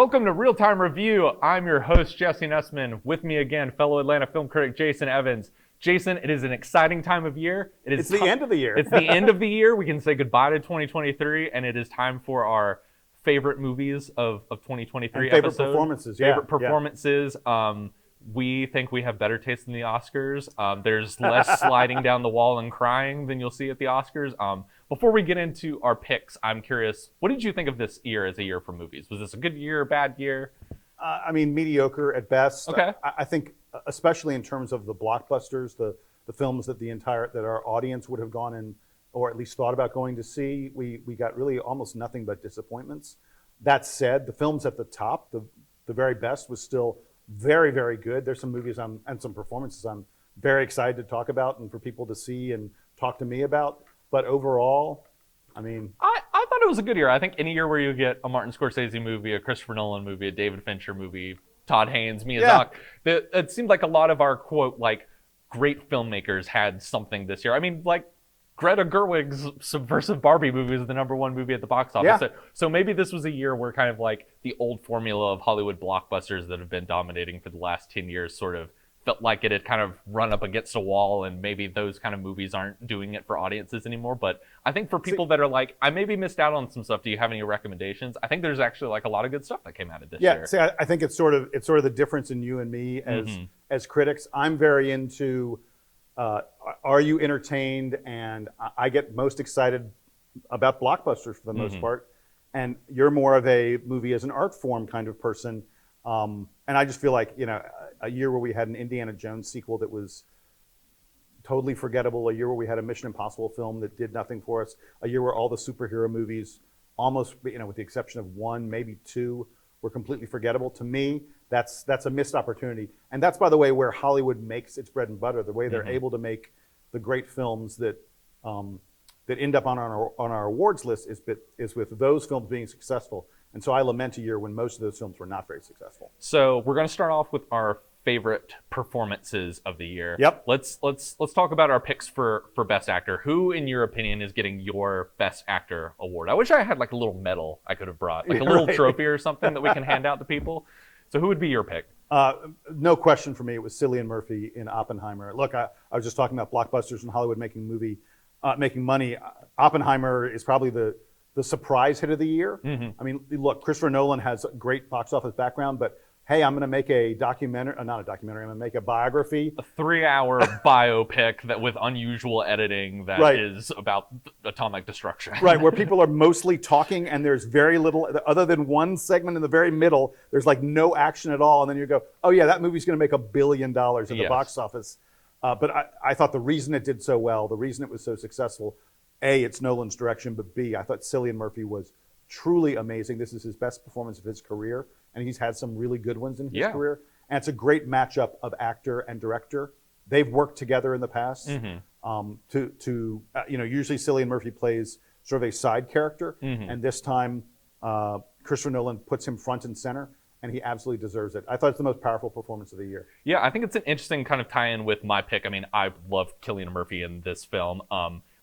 Welcome to Real Time Review. I'm your host, Jesse Nussman. With me again, fellow Atlanta film critic Jason Evans. Jason, it is an exciting time of year. It's the end of the year. It's the end of the year. We can say goodbye to 2023, and it is time for our favorite movies of 2023 and favorite episode. performances. Favorite performances. We think we have better taste in the Oscars. There's less sliding down the wall and crying than you'll see at the Oscars. Before we get into our picks, I'm curious, what did you think of this year as a year for movies? Was this a good year, bad year? Mediocre at best. Okay. I think, especially in terms of the blockbusters, the films that that our audience would have gone in, or at least thought about going to see, we got really almost nothing but disappointments. That said, the films at the top, the very best, was still very, very good. There's some movies and some performances I'm very excited to talk about and for people to see and talk to me about. But overall, I thought it was a good year. I think any year where you get a Martin Scorsese movie, a Christopher Nolan movie, a David Fincher movie, Todd Haynes, Miyazaki, it seemed like a lot of our, quote, like, great filmmakers had something this year. I mean, like, Greta Gerwig's subversive Barbie movie is the #1 movie at the box office. Yeah. So maybe this was a year where kind of like the old formula of Hollywood blockbusters that have been dominating for the last 10 years sort of felt like it had kind of run up against a wall, and maybe those kind of movies aren't doing it for audiences anymore. But I think for people that are like, I maybe missed out on some stuff, do you have any recommendations? I think there's actually like a lot of good stuff that came out of this year. Yeah, see, I think it's sort of the difference in you and me as critics. I'm very into are you entertained, and I get most excited about blockbusters for the most part, and you're more of a movie as an art form kind of person. And I just feel like, a year where we had an Indiana Jones sequel that was totally forgettable, a year where we had a Mission Impossible film that did nothing for us, a year where all the superhero movies, almost, with the exception of one, maybe two, were completely forgettable. To me, that's a missed opportunity. And that's, by the way, where Hollywood makes its bread and butter, the way they're able to make the great films that end up on our awards list is with those films being successful. And so I lament a year when most of those films were not very successful. So we're going to start off with our favorite performances of the year. Yep. Let's talk about our picks for Best Actor. Who, in your opinion, is getting your Best Actor award? I wish I had like a little medal I could have brought, like a little trophy or something that we can hand out to people. So who would be your pick? No question for me, it was Cillian Murphy in Oppenheimer. Look, I was just talking about blockbusters and Hollywood making money. Oppenheimer is probably the surprise hit of the year. I mean, look, Christopher Nolan has a great box office background, but hey, I'm going to make a documentary, not a documentary, I'm going to make a biography. A 3-hour biopic that with unusual editing that is about atomic destruction. Right, where people are mostly talking and there's very little, other than one segment in the very middle, there's like no action at all. And then you go, oh yeah, that movie's going to make $1 billion at the box office. But I thought the reason it did so well, the reason it was so successful, A, it's Nolan's direction, but B, I thought Cillian Murphy was truly amazing. This is his best performance of his career, and he's had some really good ones in his career. And it's a great matchup of actor and director. They've worked together in the past. Usually Cillian Murphy plays sort of a side character, and this time Christopher Nolan puts him front and center, and he absolutely deserves it. I thought it's the most powerful performance of the year. Yeah, I think it's an interesting kind of tie-in with my pick. I mean, I love Cillian Murphy in this film.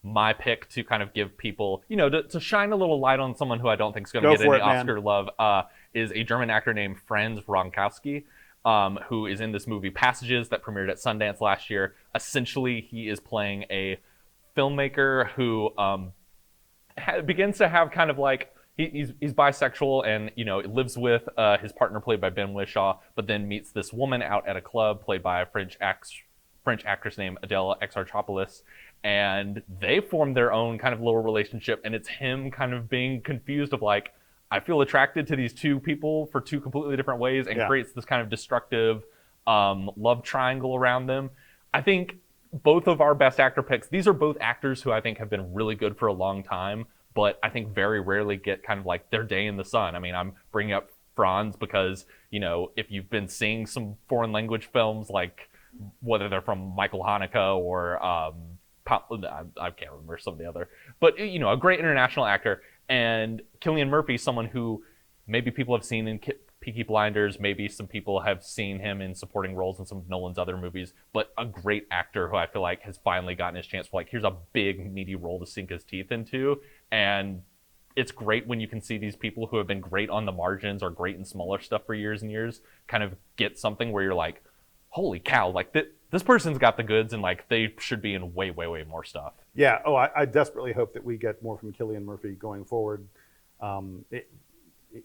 My pick to kind of give people, to shine a little light on someone who I don't think is going to get any Oscar love is a German actor named Franz Wronkowski, who is in this movie Passages that premiered at Sundance last year. Essentially, he is playing a filmmaker who begins to have kind of like, he's bisexual and, lives with his partner played by Ben Whishaw, but then meets this woman out at a club played by a French actress named Adele Exarchopoulos. And they form their own kind of little relationship, and it's him kind of being confused of like, I feel attracted to these two people for two completely different ways, and creates this kind of destructive love triangle around them. I think both of our Best Actor picks, these are both actors who I think have been really good for a long time, but I think very rarely get kind of like their day in the sun. I mean, I'm bringing up Franz because, if you've been seeing some foreign language films, like whether they're from Michael Haneke or I can't remember some of the other, but a great international actor. And Cillian Murphy, someone who maybe people have seen in Peaky Blinders, maybe some people have seen him in supporting roles in some of Nolan's other movies, but a great actor who I feel like has finally gotten his chance for like, here's a big meaty role to sink his teeth into. And it's great when you can see these people who have been great on the margins or great in smaller stuff for years and years kind of get something where you're like, holy cow, like this person's got the goods and like they should be in way, way, way more stuff. Yeah. Oh, I desperately hope that we get more from Cillian Murphy going forward.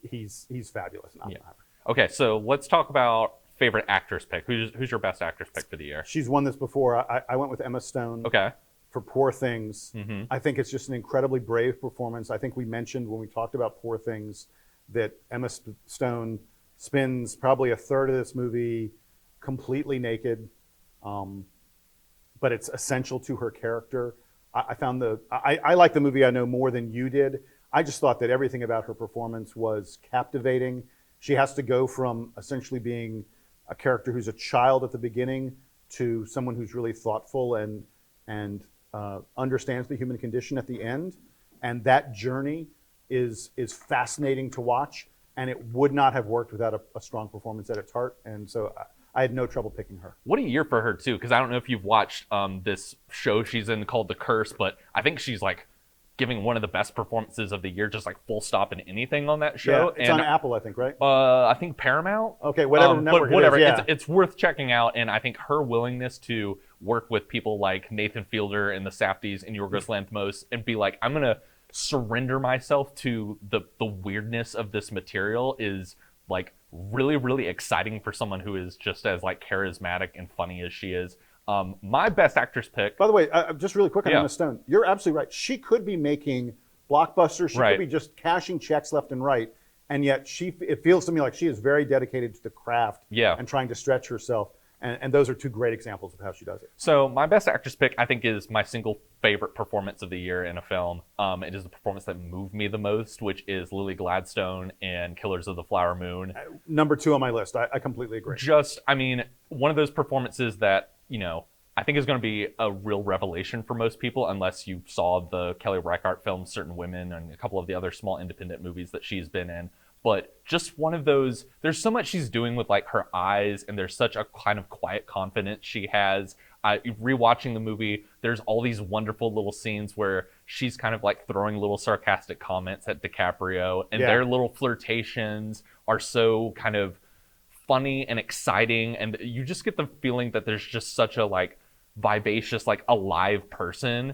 He's fabulous. Yeah. Okay, so let's talk about favorite actress pick. Who's your best actress pick for the year? She's won this before. I went with Emma Stone. Okay. For Poor Things. Mm-hmm. I think it's just an incredibly brave performance. I think we mentioned when we talked about Poor Things that Emma Stone spends probably a third of this movie completely naked, but it's essential to her character. I like the movie, I know, more than you did. I just thought that everything about her performance was captivating. She has to go from essentially being a character who's a child at the beginning to someone who's really thoughtful and understands the human condition at the end. And that journey is fascinating to watch. And it would not have worked without a strong performance at its heart. And so I had no trouble picking her. What a year for her, too, because I don't know if you've watched this show she's in called The Curse, but I think she's like giving one of the best performances of the year, just like full stop in anything on that show. Yeah, it's on Apple, I think, right? I think Paramount. Okay, whatever network whatever. it is, yeah. It's worth checking out, and I think her willingness to work with people like Nathan Fielder and the Safdies and Yorgos Lanthimos and be like, I'm going to surrender myself to the weirdness of this material is like really, really exciting for someone who is just as like charismatic and funny as she is. My best actress pick. By the way, just really quick on Emma Stone, you're absolutely right. She could be making blockbusters. She could be just cashing checks left and right, and yet it feels to me like she is very dedicated to the craft and trying to stretch herself. And those are two great examples of how she does it. So my best actress pick, I think, is my single favorite performance of the year in a film. It is the performance that moved me the most, which is Lily Gladstone in Killers of the Flower Moon. Number 2 on my list. I completely agree. One of those performances that, I think is going to be a real revelation for most people, unless you saw the Kelly Reichardt film, Certain Women, and a couple of the other small independent movies that she's been in. But just one of those, there's so much she's doing with like her eyes, and there's such a kind of quiet confidence she has. Rewatching the movie, there's all these wonderful little scenes where she's kind of like throwing little sarcastic comments at DiCaprio, and their little flirtations are so kind of funny and exciting, and you just get the feeling that there's just such a like vivacious, like alive person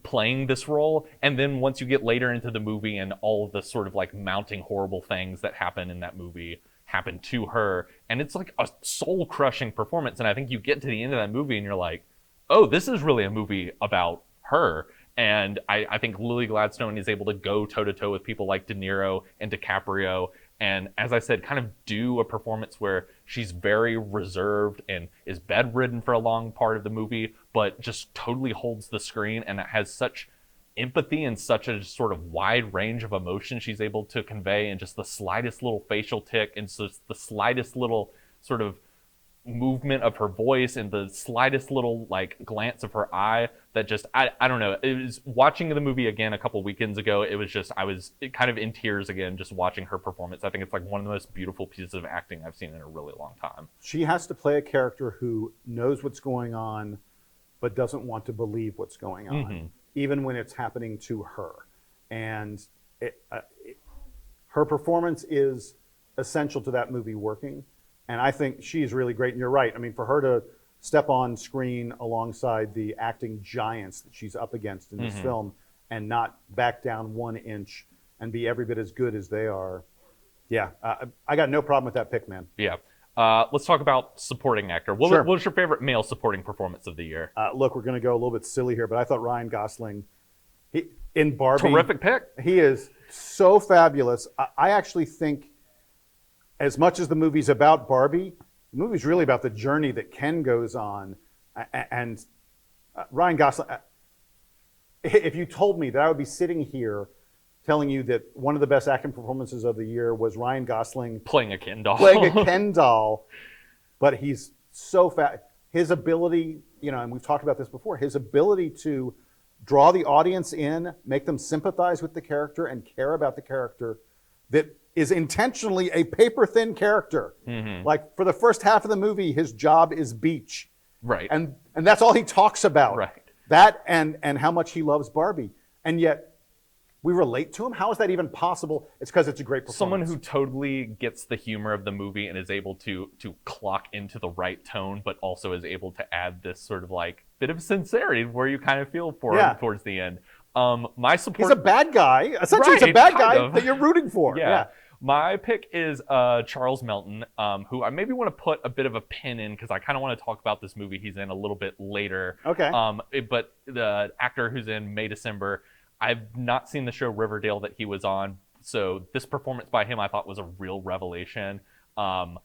playing this role. And then once you get later into the movie and all of the sort of like mounting horrible things that happen in that movie happen to her, and it's like a soul crushing performance. And I think you get to the end of that movie and you're like, oh, this is really a movie about her. And I think Lily Gladstone is able to go toe to toe with people like De Niro and DiCaprio. And as I said, kind of do a performance where she's very reserved and is bedridden for a long part of the movie, but just totally holds the screen and has such empathy and such a sort of wide range of emotion she's able to convey, and just the slightest little facial tick and just the slightest little sort of movement of her voice and the slightest little like glance of her eye that just I don't know. It was watching the movie again a couple weekends ago. It was just I was kind of in tears again just watching her performance. I think it's like one of the most beautiful pieces of acting I've seen in a really long time. She has to play a character who knows what's going on but doesn't want to believe what's going on, even when it's happening to her. And her performance is essential to that movie working. And I think she's really great. And you're right. I mean, for her to step on screen alongside the acting giants that she's up against in this film and not back down 1 inch and be every bit as good as they are. Yeah, I got no problem with that pick, man. Yeah. Let's talk about supporting actor. What was your favorite male supporting performance of the year? Look, we're going to go a little bit silly here, but I thought Ryan Gosling in Barbie. Terrific pick. He is so fabulous. I actually think, as much as the movie's about Barbie, the movie's really about the journey that Ken goes on. And Ryan Gosling, if you told me that I would be sitting here telling you that one of the best acting performances of the year was Ryan Gosling playing a Ken doll. But he's so fat. His ability, and we've talked about this before, his ability to draw the audience in, make them sympathize with the character and care about the character that is intentionally a paper-thin character. Like, for the first half of the movie, his job is beach. Right. And that's all he talks about. Right. That and how much he loves Barbie. And yet, we relate to him. How is that even possible? It's because it's a great performance. Someone who totally gets the humor of the movie and is able to clock into the right tone, but also is able to add this sort of like bit of sincerity where you kind of feel for him towards the end. My support. He's a bad guy. Essentially, it's a bad guy that you're rooting for. Yeah. My pick is Charles Melton, who I maybe want to put a bit of a pin in because I kind of want to talk about this movie he's in a little bit later. Okay. But the actor who's in May December, I've not seen the show Riverdale that he was on, so this performance by him I thought was a real revelation. I'll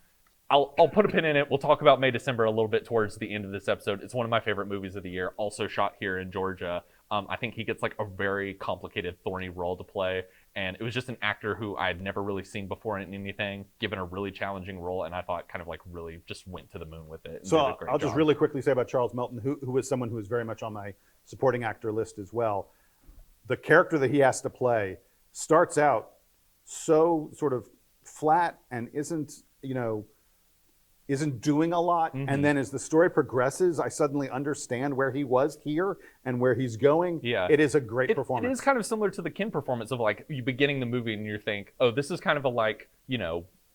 put a pin in it. We'll talk about May December a little bit towards the end of this episode. It's one of my favorite movies of the year, also shot here in Georgia. I think he gets like a very complicated, thorny role to play, and it was just an actor who I had never really seen before in anything, given a really challenging role, and I thought kind of like really just went to the moon with it. So I'll just really quickly say about Charles Melton, who is someone who is very much on my supporting actor list as well. The character that he has to play starts out so sort of flat and isn't doing a lot. Mm-hmm. And then as the story progresses, I suddenly understand where he was here and where he's going. Yeah. It is a great performance. It is kind of similar to the Kin performance of like you beginning the movie and you think, oh, this is kind of a like,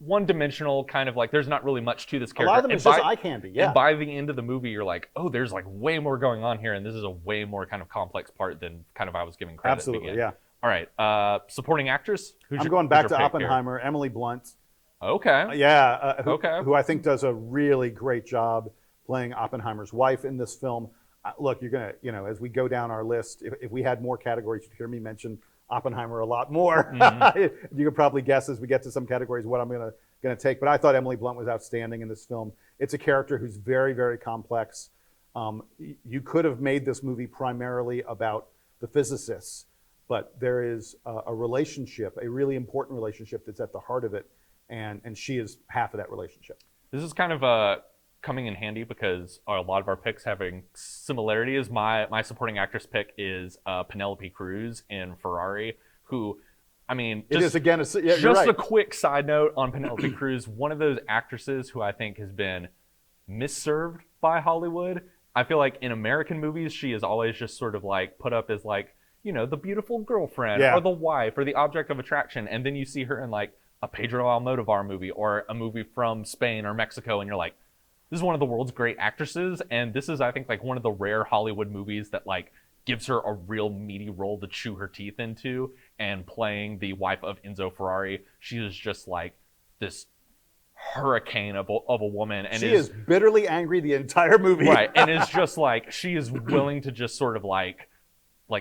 one-dimensional kind of like there's not really much to this character. A lot of them is just eye candy, yeah. And by the end of the movie, you're like, oh, there's like way more going on here, and this is a way more kind of complex part than kind of I was giving credit. Absolutely, yeah. All right, supporting actress? I'm going back to Oppenheimer, here? Emily Blunt. Okay. Who I think does a really great job playing Oppenheimer's wife in this film. Look, you're going to, as we go down our list, if we had more categories, you'd hear me mention Oppenheimer a lot more. Mm-hmm. You could probably guess as we get to some categories what I'm going to take. But I thought Emily Blunt was outstanding in this film. It's a character who's very, very complex. You could have made this movie primarily about the physicists, but there is a relationship, a really important relationship that's at the heart of it. And she is half of that relationship. This is kind of coming in handy because a lot of our picks having similarities. My supporting actress pick is Penelope Cruz in Ferrari, who, I mean, just right. A quick side note on Penelope Cruz, one of those actresses who I think has been misserved by Hollywood. I feel like in American movies, she is always just sort of like put up as like, the beautiful girlfriend or the wife or the object of attraction. And then you see her in like a Pedro Almodovar movie or a movie from Spain or Mexico, and you're like, this is one of the world's great actresses, and this is, I think, like one of the rare Hollywood movies that like gives her a real meaty role to chew her teeth into. And playing the wife of Enzo Ferrari, she is just like this hurricane of a woman, and she is bitterly angry the entire movie, right? And is just like she is willing to just sort of like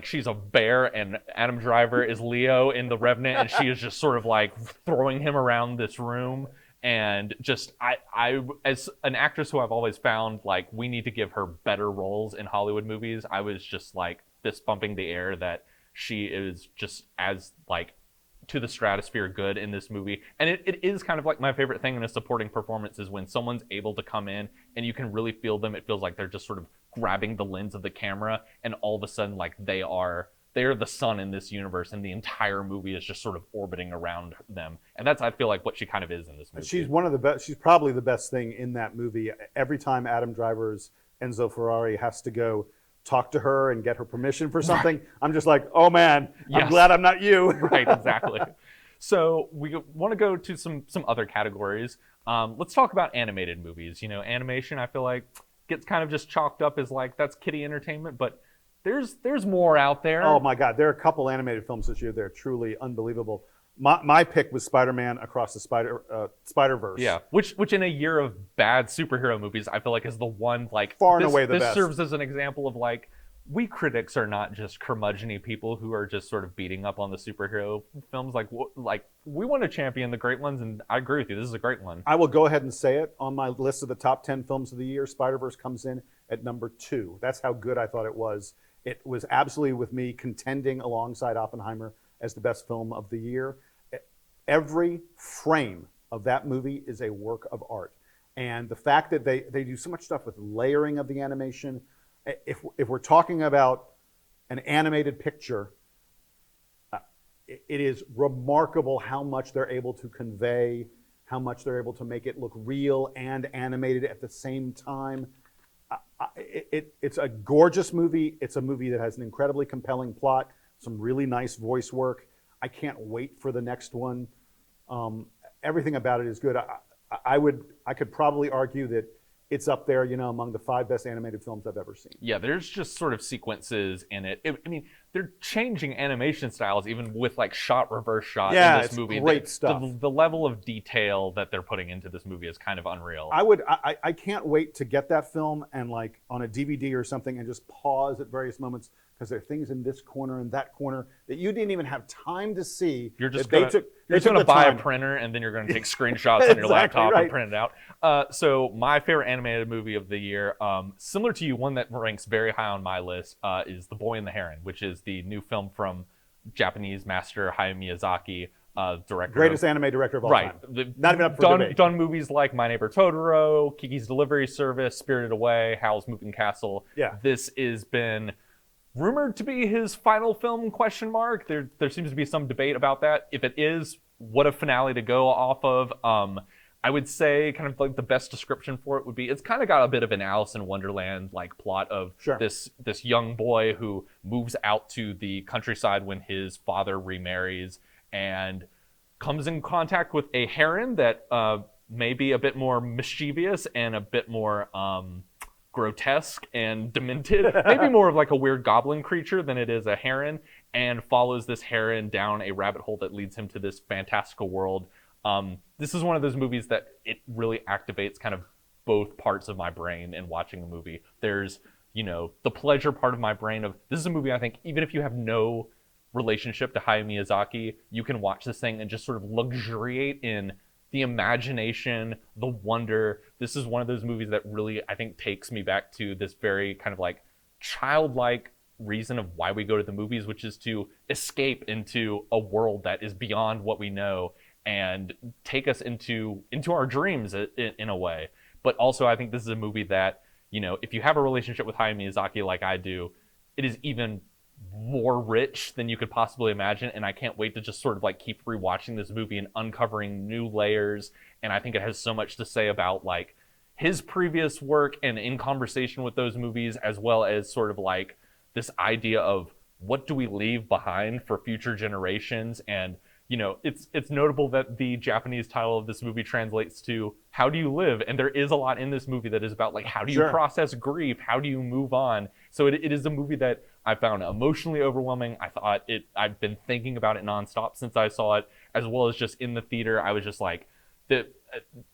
she's a bear and Adam Driver is Leo in The Revenant, and she is just sort of like throwing him around this room. And just I as an actress who I've always found like we need to give her better roles in Hollywood movies, I was just like fist bumping the air that she is just as like to the stratosphere good in this movie. And it is kind of like my favorite thing in a supporting performance is when someone's able to come in and you can really feel them. It feels like they're just sort of grabbing the lens of the camera, and all of a sudden like they're the sun in this universe, and the entire movie is just sort of orbiting around them. And that's, I feel like, what she kind of is in this movie. She's one of the best. She's probably the best thing in that movie. Every time Adam Driver's Enzo Ferrari has to go talk to her and get her permission for something, right. I'm just like, oh man, I'm glad I'm not you. Right, exactly. So we want to go to some other categories. Let's talk about animated movies. Animation, I feel like, gets kind of just chalked up as like, that's kiddie entertainment, but there's more out there. Oh my God, there are a couple animated films this year that are truly unbelievable. My pick was Spider-Man Across the Spider-Verse. Yeah, which in a year of bad superhero movies, I feel like is the one like far and away the best. This serves as an example of like we critics are not just curmudgeon-y people who are just sort of beating up on the superhero films. Like we want to champion the great ones, and I agree with you. This is a great one. I will go ahead and say it on my list of the top 10 films of the year. Spider-Verse comes in at number 2. That's how good I thought it was. It was absolutely with me contending alongside Oppenheimer as the best film of the year. Every frame of that movie is a work of art. And the fact that they do so much stuff with layering of the animation, if we're talking about an animated picture, it is remarkable how much they're able to convey, how much they're able to make it look real and animated at the same time. It's a gorgeous movie. It's a movie that has an incredibly compelling plot. some really nice voice work. I can't wait for the next one. Everything about it is good. I could probably argue that it's up there, among the 5 best animated films I've ever seen. Yeah, there's just sort of sequences in it. I mean, they're changing animation styles even with like shot reverse shot in this movie. Great stuff. The level of detail that they're putting into this movie is kind of unreal. I can't wait to get that film and like on a DVD or something and just pause at various moments, because there are things in this corner and that corner that you didn't even have time to see. You're just going to buy a printer, and then you're going to take screenshots on your laptop and print it out. So my favorite animated movie of the year, similar to you, one that ranks very high on my list, is The Boy and the Heron, which is the new film from Japanese master Hayao Miyazaki, director. Greatest anime director of all time. Not even up for debate. Done movies like My Neighbor Totoro, Kiki's Delivery Service, Spirited Away, Howl's Moving Castle. Yeah. This has been rumored to be his final film, ? There seems to be some debate about that. If it is, what a finale to go off of. I would say kind of like the best description for it would be, it's kind of got a bit of an Alice in Wonderland like plot of this young boy who moves out to the countryside when his father remarries and comes in contact with a heron that may be a bit more mischievous and a bit more grotesque and demented, maybe more of like a weird goblin creature than it is a heron, and follows this heron down a rabbit hole that leads him to this fantastical world. This is one of those movies that it really activates kind of both parts of my brain in watching the movie. There's, the pleasure part of my brain of, this is a movie I think even if you have no relationship to Hayao Miyazaki, you can watch this thing and just sort of luxuriate in the imagination, the wonder. This is one of those movies that really, I think, takes me back to this very kind of like childlike reason of why we go to the movies, which is to escape into a world that is beyond what we know and take us into our dreams in a way. But also, I think this is a movie that, if you have a relationship with Hayao Miyazaki like I do, it is even more rich than you could possibly imagine, and I can't wait to just sort of like keep rewatching this movie and uncovering new layers. And I think it has so much to say about like his previous work and in conversation with those movies, as well as sort of like this idea of what do we leave behind for future generations. And it's notable that the Japanese title of this movie translates to "How do you live?" And there is a lot in this movie that is about like, how do you process grief? How do you move on? So it is a movie that I found emotionally overwhelming. I've been thinking about it nonstop since I saw it, as well as just in the theater. I was just like,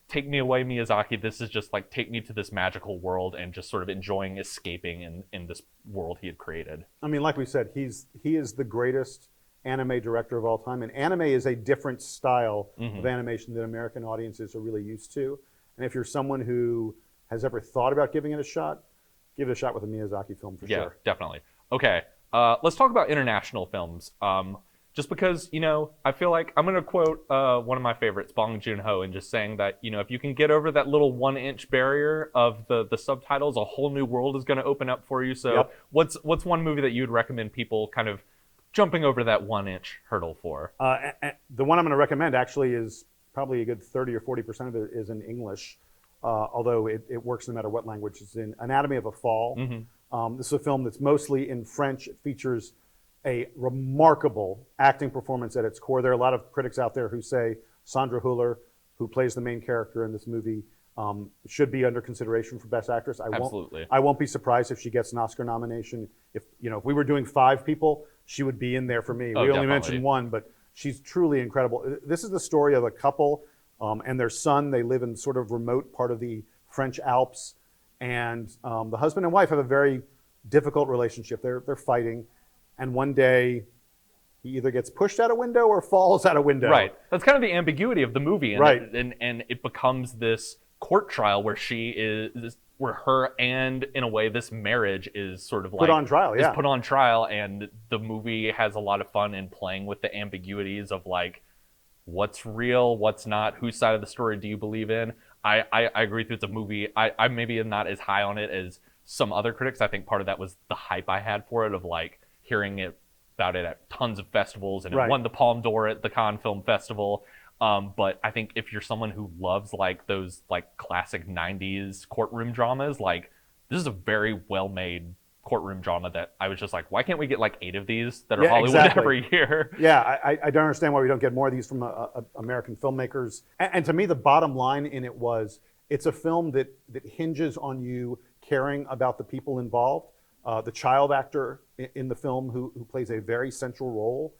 take me away, Miyazaki. This is just like, take me to this magical world and just sort of enjoying escaping in this world he had created. I mean, like we said, he is the greatest anime director of all time, and anime is a different style of animation that American audiences are really used to. And if you're someone who has ever thought about giving it a shot, give it a shot with a Miyazaki film for sure. Yeah, definitely. Okay, let's talk about international films. Just because, I feel like I'm going to quote one of my favorites, Bong Joon-ho, and just saying that, if you can get over that little 1-inch barrier of the subtitles, a whole new world is going to open up for you. So what's one movie that you'd recommend people kind of jumping over that 1-inch hurdle for? The one I'm going to recommend actually is probably a good 30 or 40% of it is in English, although it works no matter what language it's in. Anatomy of a Fall. This is a film that's mostly in French. It features a remarkable acting performance at its core. There are a lot of critics out there who say Sandra Hüller, who plays the main character in this movie, should be under consideration for Best Actress. I won't be surprised if she gets an Oscar nomination. If we were doing 5 people, she would be in there for me. We only mentioned one, but she's truly incredible. This is the story of a couple and their son. They live in sort of remote part of the French Alps, and the husband and wife have a very difficult relationship. They're fighting, and one day he either gets pushed out a window or falls out a window. Right. That's kind of the ambiguity of the movie, and it becomes this court trial where where her and, in a way, this marriage is sort of like put on trial. Is put on trial, and the movie has a lot of fun in playing with the ambiguities of like, what's real, what's not, whose side of the story do you believe in? I agree with you. It's a movie. I maybe am not as high on it as some other critics. I think part of that was the hype I had for it, of like hearing about it at tons of festivals, and it won the Palme d'Or at the Cannes Film Festival. But I think if you're someone who loves like those like classic 90s courtroom dramas, like this is a very well-made courtroom drama that I was just like, why can't we get like 8 of these that are Hollywood every year? Yeah, I don't understand why we don't get more of these from American filmmakers. And to me, the bottom line in it was, it's a film that hinges on you caring about the people involved. The child actor in the film who plays a very central role.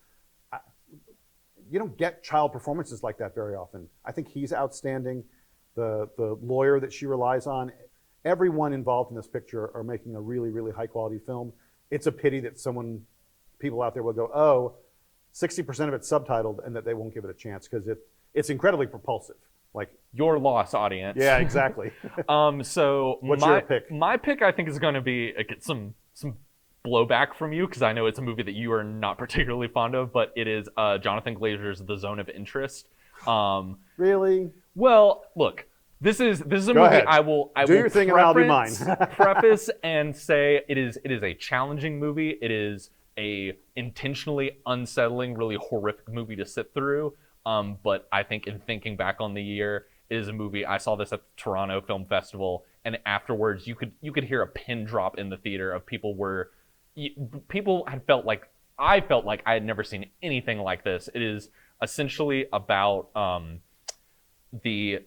You don't get child performances like that very often. I think he's outstanding. The lawyer that she relies on, everyone involved in this picture are making a really, really high quality film. It's a pity that people out there will go, oh, 60% of it's subtitled, and that they won't give it a chance, because it's incredibly propulsive. Like, your loss, audience. Yeah, exactly. So what's your pick? My pick, I think, is going to be get some blowback from you, because I know it's a movie that you are not particularly fond of, but it is Jonathan Glazer's The Zone of Interest. Really? Well, look, this is a movie ahead. I will do your thing and I'll do mine. preface and say it is a challenging movie. It is a intentionally unsettling, really horrific movie to sit through. But I think in thinking back on the year, it is a movie. I saw this at the Toronto Film Festival, and afterwards you could hear a pin drop in the theater of people had felt like I had never seen anything like this. It is essentially about the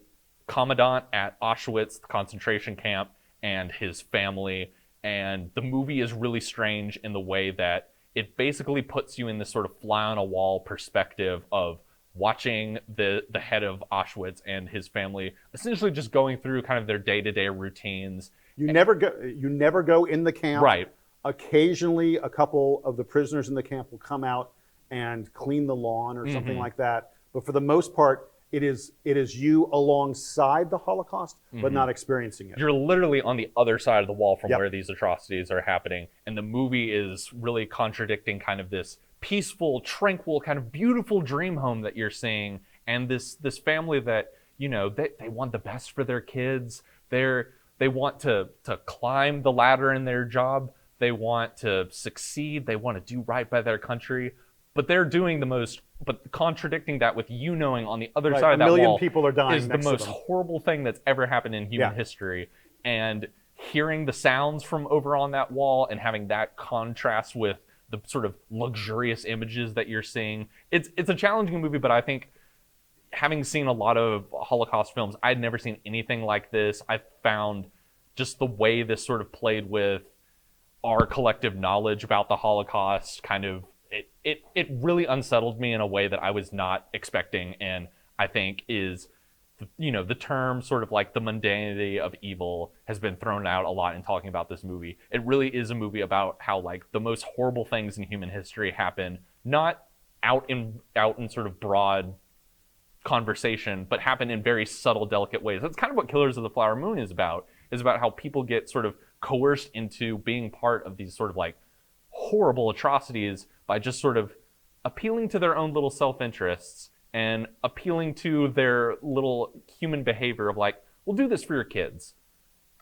commandant at Auschwitz, the concentration camp, and his family. And the movie is really strange in the way that it basically puts you in this sort of fly-on-a-wall perspective of watching the head of Auschwitz and his family essentially just going through kind of their day-to-day routines. You never go in the camp. Right. Occasionally, a couple of the prisoners in the camp will come out and clean the lawn or something like that. But for the most part, it is you alongside the Holocaust, but not experiencing it. You're literally on the other side of the wall from where these atrocities are happening. And the movie is really contradicting kind of this peaceful, tranquil, kind of beautiful dream home that you're seeing. And this family that, they want the best for their kids. They want to climb the ladder in their job. They want to succeed. They want to do right by their country. But they're doing but contradicting that with knowing on the other side of that wall, 1 million people are dying is the most horrible thing that's ever happened in human history. And hearing the sounds from over on that wall and having that contrast with the sort of luxurious images that you're seeing, it's a challenging movie. But I think, having seen a lot of Holocaust films, I'd never seen anything like this. I found just the way this sort of played with our collective knowledge about the Holocaust kind of, it really unsettled me in a way that I was not expecting, and I think is, the term sort of like the mundanity of evil has been thrown out a lot in talking about this movie. It really is a movie about how like the most horrible things in human history happen, not out in sort of broad conversation, but happen in very subtle, delicate ways. That's kind of what Killers of the Flower Moon is about how people get sort of coerced into being part of these sort of like horrible atrocities by just sort of appealing to their own little self-interests and appealing to their little human behavior of like, well, do this for your kids.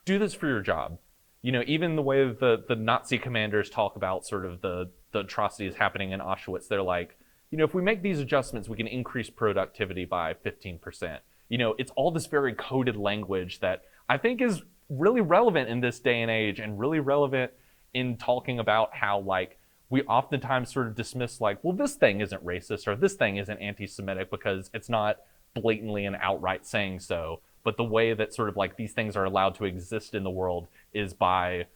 Do this for your job. Even the way the Nazi commanders talk about sort of the atrocities happening in Auschwitz, they're like, if we make these adjustments, we can increase productivity by 15%. It's all this very coded language that I think is really relevant in this day and age, and really relevant in talking about how like we oftentimes sort of dismiss like, well, this thing isn't racist or this thing isn't anti-Semitic because it's not blatantly and outright saying so. But the way that sort of like these things are allowed to exist in the world is by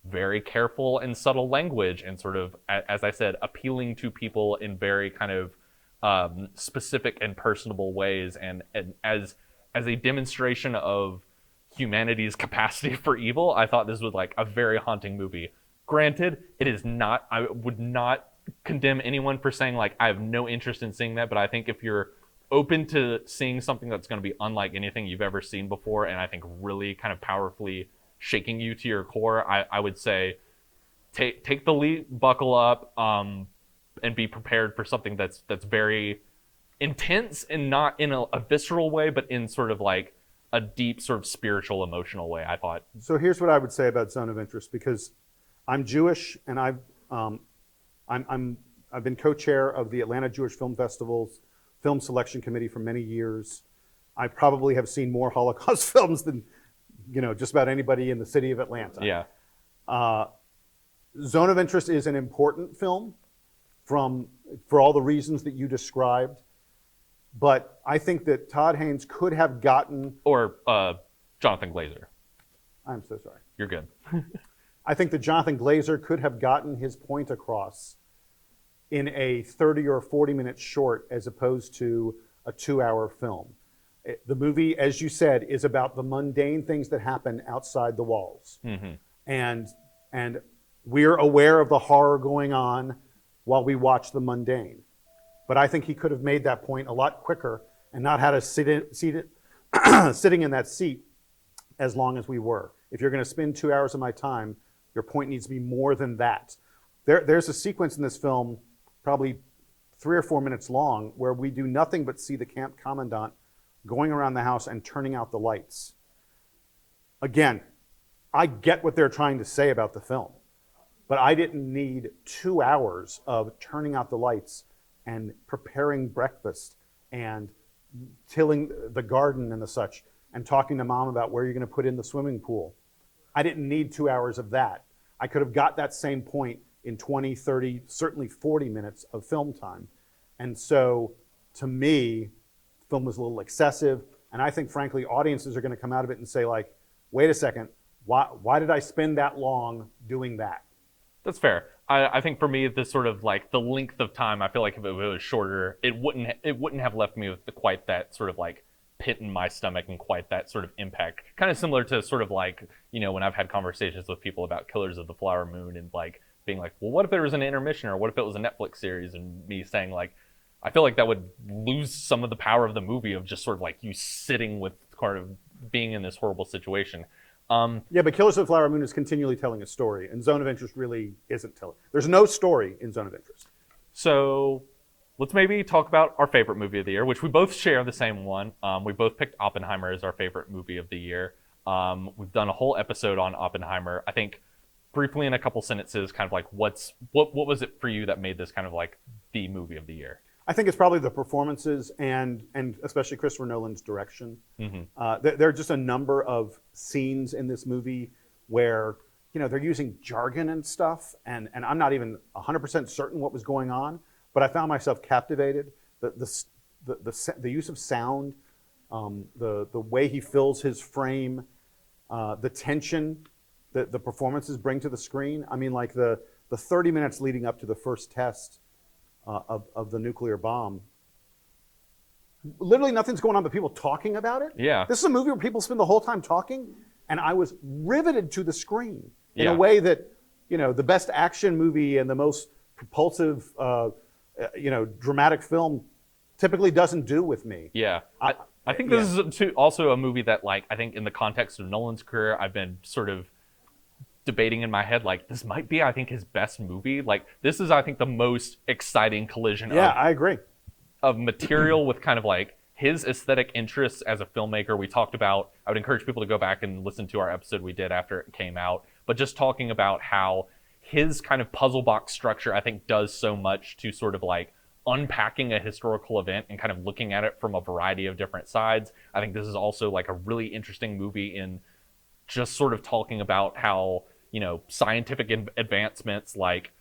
very careful and subtle language, and sort of, as I said, appealing to people in very kind of specific and personable ways, and as a demonstration of humanity's capacity for evil. I thought this was like a very haunting movie. Granted, it is not, I would not condemn anyone for saying like, I have no interest in seeing that, but I think if you're open to seeing something that's going to be unlike anything you've ever seen before, and I think really kind of powerfully shaking you to your core, I would say take the leap, buckle up, and be prepared for something that's very intense, and not in a visceral way, but in sort of like a deep sort of spiritual, emotional way, I thought. So here's what I would say about Zone of Interest, because I'm Jewish, and I've been co-chair of the Atlanta Jewish Film Festival's Film Selection Committee for many years. I probably have seen more Holocaust films than just about anybody in the city of Atlanta. Yeah. Zone of Interest is an important film for all the reasons that you described, but I think that Todd Haynes could have gotten... Or Jonathan Glazer. I'm so sorry. You're good. I think that Jonathan Glazer could have gotten his point across in a 30 or 40-minute short as opposed to a 2-hour film. The movie, as you said, is about the mundane things that happen outside the walls. Mm-hmm. And we're aware of the horror going on while we watch the mundane. But I think he could have made that point a lot quicker and not had us sitting in that seat as long as we were. If you're going to spend 2 hours of my time, your point needs to be more than that. There's a sequence in this film, probably 3 or 4 minutes long, where we do nothing but see the camp commandant going around the house and turning out the lights. Again, I get what they're trying to say about the film, but I didn't need 2 hours of turning out the lights and preparing breakfast and tilling the garden and the such and talking to mom about where you're going to put in the swimming pool. I didn't need 2 hours of that. I could have got that same point in 20, 30, certainly 40 minutes of film time. And so, to me, the film was a little excessive, and I think, frankly, audiences are going to come out of it and say, like, wait a second, why did I spend that long doing that? That's fair. I think for me, this sort of like the length of time, I feel like if it was shorter, it wouldn't have left me with quite that sort of like pit in my stomach and quite that sort of impact. Kind of similar to sort of like, you know, when I've had conversations with people about Killers of the Flower Moon and like being like, well, what if there was an intermission, or what if it was a Netflix series, and me saying like, I feel like that would lose some of the power of the movie of just sort of like you sitting with kind of being in this horrible situation. Yeah, but Killers of the Flower Moon is continually telling a story, and Zone of Interest really isn't telling. There's no story in Zone of Interest. So let's maybe talk about our favorite movie of the year, which we both share the same one. We both picked Oppenheimer as our favorite movie of the year. We've done a whole episode on Oppenheimer. I think briefly in a couple sentences, kind of like what was it for you that made this kind of like the movie of the year? I think it's probably the performances and especially Christopher Nolan's direction. Mm-hmm. There are just a number of scenes in this movie where, you know, they're using jargon and stuff, and I'm not even 100% certain what was going on, but I found myself captivated. The use of sound, the way he fills his frame, the tension that the performances bring to the screen. I mean, like the 30 minutes leading up to the first test of the nuclear bomb. Literally nothing's going on but people talking about it. Yeah. This is a movie where people spend the whole time talking, and I was riveted to the screen in a way that, you know, the best action movie and the most propulsive, dramatic film typically doesn't do with me. Yeah. I think this is also a movie that, like, I think in the context of Nolan's career, I've been sort of debating in my head, like, this might be, I think, his best movie. Like, this is, I think, the most exciting collision I agree. Of material with kind of like his aesthetic interests as a filmmaker. We talked about, I would encourage people to go back and listen to our episode we did after it came out, but just talking about how his kind of puzzle box structure, I think, does so much to sort of like unpacking a historical event and kind of looking at it from a variety of different sides. I think this is also like a really interesting movie in just sort of talking about how, you know, scientific advancements, like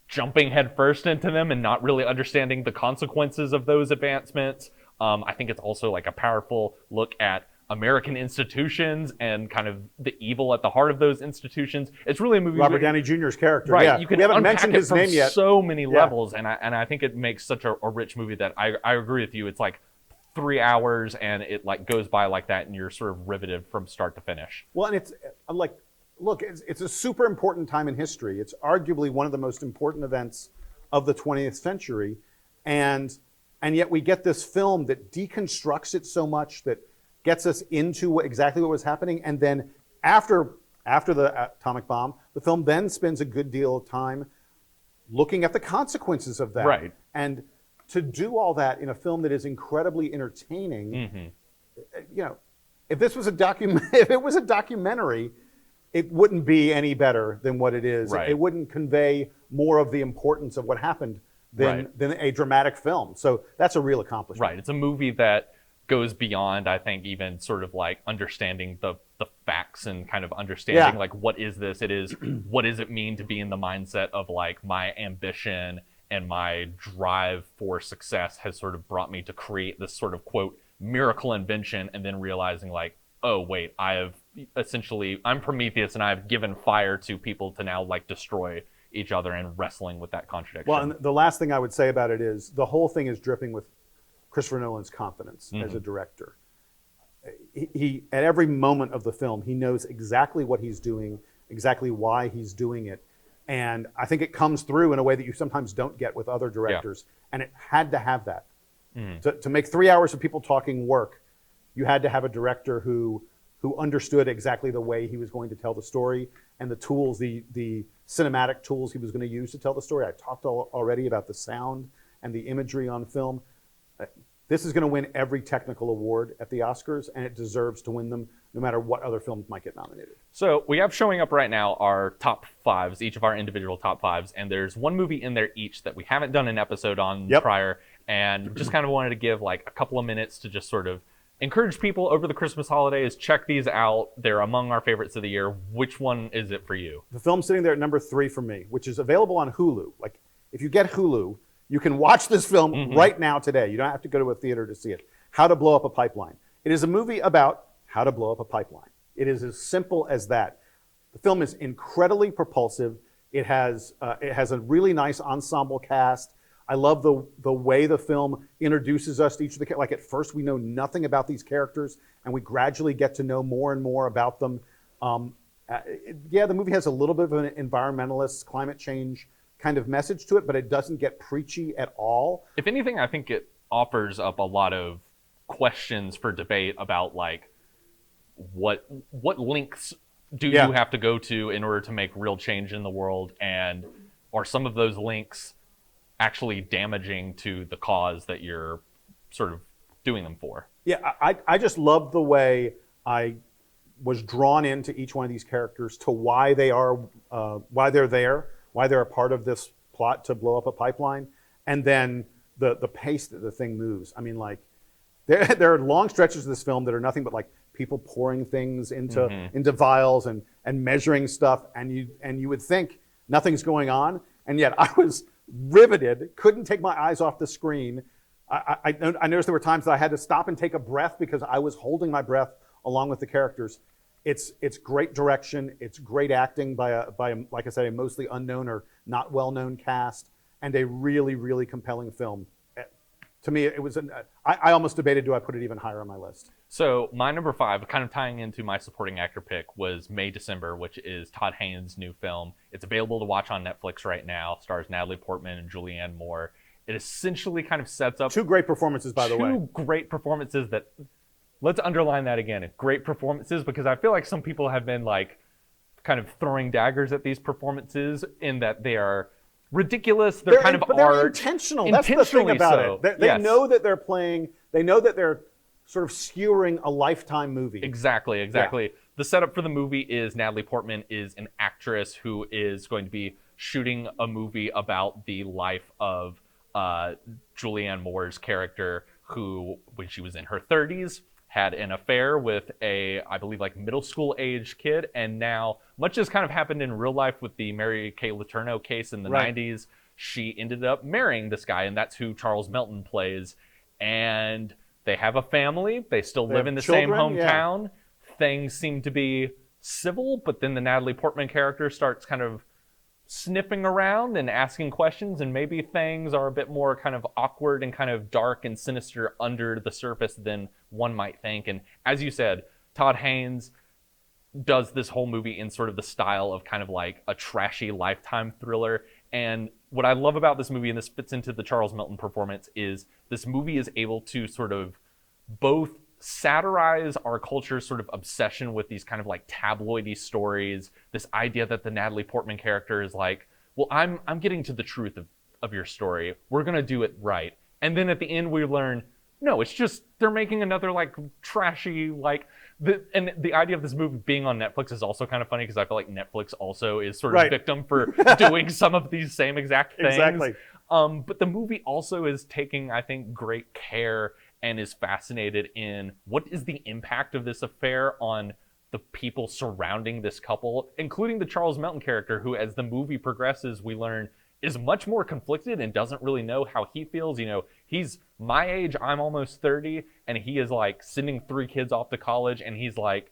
jumping headfirst into them and not really understanding the consequences of those advancements. I think it's also like a powerful look at American institutions and kind of the evil at the heart of those institutions. It's really a movie. Robert Downey Jr.'s character. Right. Yeah. You can we haven't mentioned his name yet. So many levels, and I think it makes such a rich movie that I agree with you. It's like 3 hours and it like goes by like that, and you're sort of riveted from start to finish. Well, and it's like, look, it's a super important time in history. It's arguably one of the most important events of the 20th century, and yet we get this film that deconstructs it so much, that gets us into exactly what was happening, and then after the atomic bomb, the film then spends a good deal of time looking at the consequences of that. Right. And to do all that in a film that is incredibly entertaining, you know, if it was a documentary, it wouldn't be any better than what it is. Right. It wouldn't convey more of the importance of what happened than a dramatic film. So that's a real accomplishment. Right. It's a movie that goes beyond, I think, even sort of like understanding the the facts and kind of understanding like what is this? It is what does it mean to be in the mindset of like my ambition and my drive for success has sort of brought me to create this sort of quote miracle invention, and then realizing like, oh wait, I'm Prometheus and I've given fire to people to now like destroy each other, and wrestling with that contradiction. Well, and the last thing I would say about it is the whole thing is dripping with Christopher Nolan's confidence as a director. He at every moment of the film, he knows exactly what he's doing, exactly why he's doing it. And I think it comes through in a way that you sometimes don't get with other directors. And it had to have that. To make 3 hours of people talking work, you had to have a director who understood exactly the way he was going to tell the story and the tools, the cinematic tools he was going to use to tell the story. I talked already about the sound and the imagery on film. This is going to win every technical award at the Oscars, and it deserves to win them no matter what other films might get nominated. So we have showing up right now our top fives, each of our individual top fives, and there's one movie in there each that we haven't done an episode on prior, and just kind of wanted to give like a couple of minutes to just sort of encourage people over the Christmas holidays, check these out. They're among our favorites of the year. Which one is it for you? The film's sitting there at number 3 for me, which is available on Hulu. Like, if you get Hulu, you can watch this film right now today. You don't have to go to a theater to see it. How to Blow Up a Pipeline. It is a movie about how to blow up a pipeline. It is as simple as that. The film is incredibly propulsive. It has a really nice ensemble cast. I love the way the film introduces us to each of the characters. Like, at first, we know nothing about these characters, and we gradually get to know more and more about them. The movie has a little bit of an environmentalist, climate change kind of message to it, but it doesn't get preachy at all. If anything, I think it offers up a lot of questions for debate about like what lengths do you have to go to in order to make real change in the world, and are some of those links actually damaging to the cause that you're sort of doing them for? Yeah, I just love the way I was drawn into each one of these characters, to why they are, why they're there, why they're a part of this plot to blow up a pipeline, and then the pace that the thing moves. I mean, like, there are long stretches of this film that are nothing but like people pouring things into vials and measuring stuff, and you would think nothing's going on, and yet I was riveted, couldn't take my eyes off the screen. I noticed there were times that I had to stop and take a breath because I was holding my breath along with the characters. It's great direction. It's great acting by a like I said, a mostly unknown or not well-known cast, and a really, really compelling film. To me, it was I almost debated, do I put it even higher on my list? So my number 5, kind of tying into my supporting actor pick, was May December, which is Todd Haynes' new film. It's available to watch on Netflix right now. Stars Natalie Portman and Julianne Moore. It essentially kind of sets up 2 great performances, by the way. 2 great performances that, let's underline that again, great performances, because I feel like some people have been like kind of throwing daggers at these performances in that they are ridiculous. They're kind of but art. They're intentional. That's the thing about it. They know that they're playing. They know that they're sort of skewering a Lifetime movie. Exactly. Yeah. The setup for the movie is Natalie Portman is an actress who is going to be shooting a movie about the life of Julianne Moore's character, who, when she was in her 30s, had an affair with I believe, like middle school age kid. And now, much as kind of happened in real life with the Mary Kay Letourneau case in the 90s, she ended up marrying this guy, and that's who Charles Melton plays. And they have a family. They still live in the same hometown. Yeah. Things seem to be civil, but then the Natalie Portman character starts kind of sniffing around and asking questions, and maybe things are a bit more kind of awkward and kind of dark and sinister under the surface than one might think. And as you said, Todd Haynes does this whole movie in sort of the style of kind of like a trashy Lifetime thriller. And what I love about this movie, and this fits into the Charles Melton performance, is this movie is able to sort of both satirize our culture's sort of obsession with these kind of like tabloidy stories, this idea that the Natalie Portman character is like, well, I'm getting to the truth of your story. We're going to do it right. And then at the end we learn, no, it's just they're making another like trashy, like, and the idea of this movie being on Netflix is also kind of funny, because I feel like Netflix also is sort of victim for doing some of these same exact things. Exactly. But the movie also is taking, I think, great care and is fascinated in what is the impact of this affair on the people surrounding this couple, including the Charles Melton character, who, as the movie progresses, we learn is much more conflicted and doesn't really know how he feels. You know, he's my age, I'm almost 30, and he is like sending 3 kids off to college, and he's like,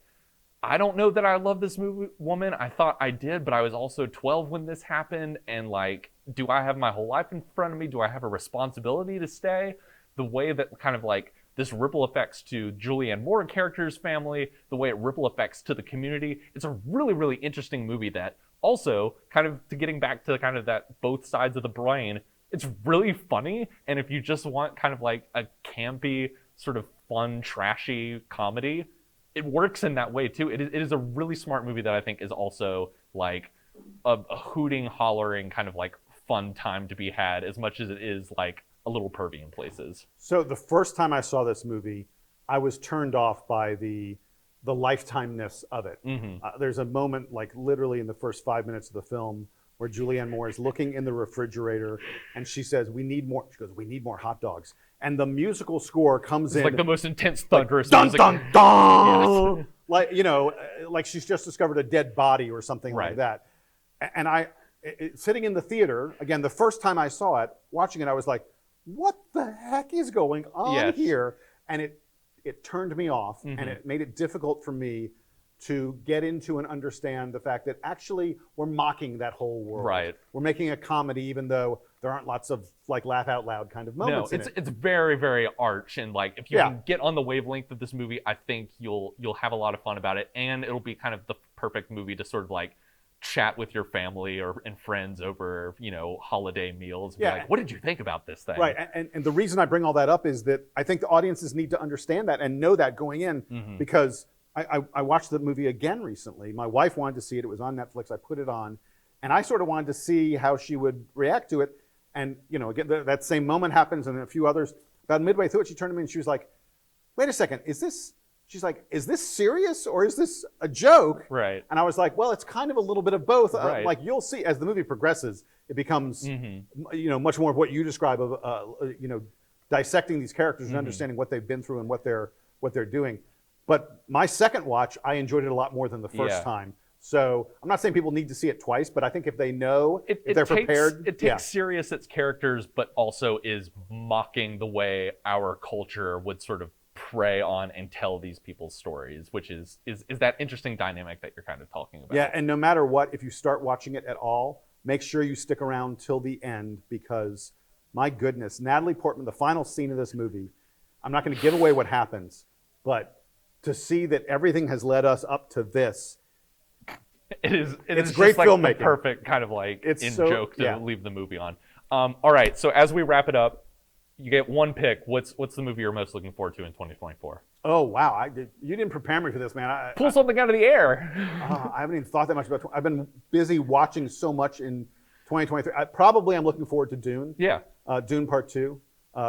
I don't know that I love this woman. I thought I did, but I was also 12 when this happened, and like, do I have my whole life in front of me? Do I have a responsibility to stay? The way that kind of like this ripple effects to Julianne Moore character's family, the way it ripple effects to the community. It's a really, really interesting movie that also, kind of to getting back to kind of that both sides of the brain, it's really funny. And if you just want kind of like a campy, sort of fun, trashy comedy, it works in that way too. It is a really smart movie that I think is also like a hooting, hollering kind of like fun time to be had, as much as it is like a little pervy in places. So the first time I saw this movie, I was turned off by the lifetimeness of it. There's a moment, like literally in the first 5 minutes of the film, where Julianne Moore is looking in the refrigerator and she says, "We need more." She goes, "We need more hot dogs." And the musical score comes in like the most intense, thunderous like, music. dun dun dun, Yes. like, you know, like she's just discovered a dead body or something like that. And sitting in the theater again, the first time I saw it, watching it, I was like, "What the heck is going on here?" And it turned me off, and it made it difficult for me to get into and understand the fact that actually we're mocking that whole world. Right. We're making a comedy, even though there aren't lots of like laugh out loud kind of moments. No, it's very, very arch, and like if you can get on the wavelength of this movie, I think you'll have a lot of fun about it, and it'll be kind of the perfect movie to sort of like chat with your family and friends over, you know, holiday meals. And be like, what did you think about this thing? Right, and the reason I bring all that up is that I think the audiences need to understand that and know that going in, because I watched the movie again recently. My wife wanted to see it. It was on Netflix. I put it on, and I sort of wanted to see how she would react to it. And, you know, again, that same moment happens, and a few others. About midway through it, she turned to me and she was like, "Wait a second, she's like, is this serious or is this a joke?" Right. And I was like, well, it's kind of a little bit of both. Right. Like you'll see as the movie progresses, it becomes, you know, much more of what you describe of, you know, dissecting these characters and understanding what they've been through and what they're doing. But my second watch, I enjoyed it a lot more than the first time. So I'm not saying people need to see it twice, but I think if they know, if they're prepared. It takes serious its characters, but also is mocking the way our culture would sort of prey on and tell these people's stories, which is that interesting dynamic that you're kind of talking about. Yeah, and no matter what, if you start watching it at all, make sure you stick around till the end, because my goodness, Natalie Portman, the final scene of this movie, I'm not going to give away what happens, but to see that everything has led us up to this, it's great just like filmmaking. The perfect kind of like joke to yeah. leave the movie on. All right, so as we wrap it up, you get one pick. What's the movie you're most looking forward to in 2024? Oh, wow. You didn't prepare me for this, man. Pull something out of the air. I haven't even thought that much about it. I've been busy watching so much in 2023. I'm looking forward to Dune. Yeah. Dune Part 2,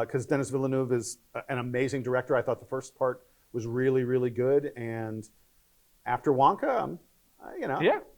because Denis Villeneuve is an amazing director. I thought the first part was really, really good. And after Wonka,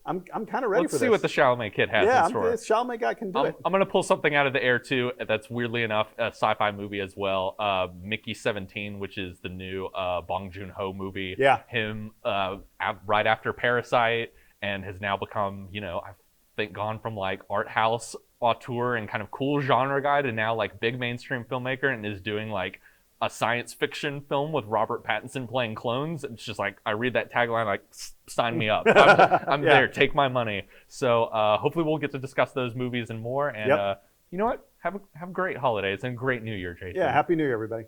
I'm kind of ready for this. Let's see what the Chalamet kid has in store. Yeah, the Chalamet guy can do it. I'm going to pull something out of the air, too. That's weirdly enough a sci-fi movie as well. Mickey 17, which is the new Bong Joon-ho movie. Yeah. Him right after Parasite, and has now become, you know, I think gone from like art house auteur and kind of cool genre guy to now like big mainstream filmmaker, and is doing like a science fiction film with Robert Pattinson playing clones. It's just like, I read that tagline like, sign me up. I'm there. Take my money. So hopefully we'll get to discuss those movies and more. And you know what? Have a great holidays and great New Year, Jason. Yeah, Happy New Year, everybody.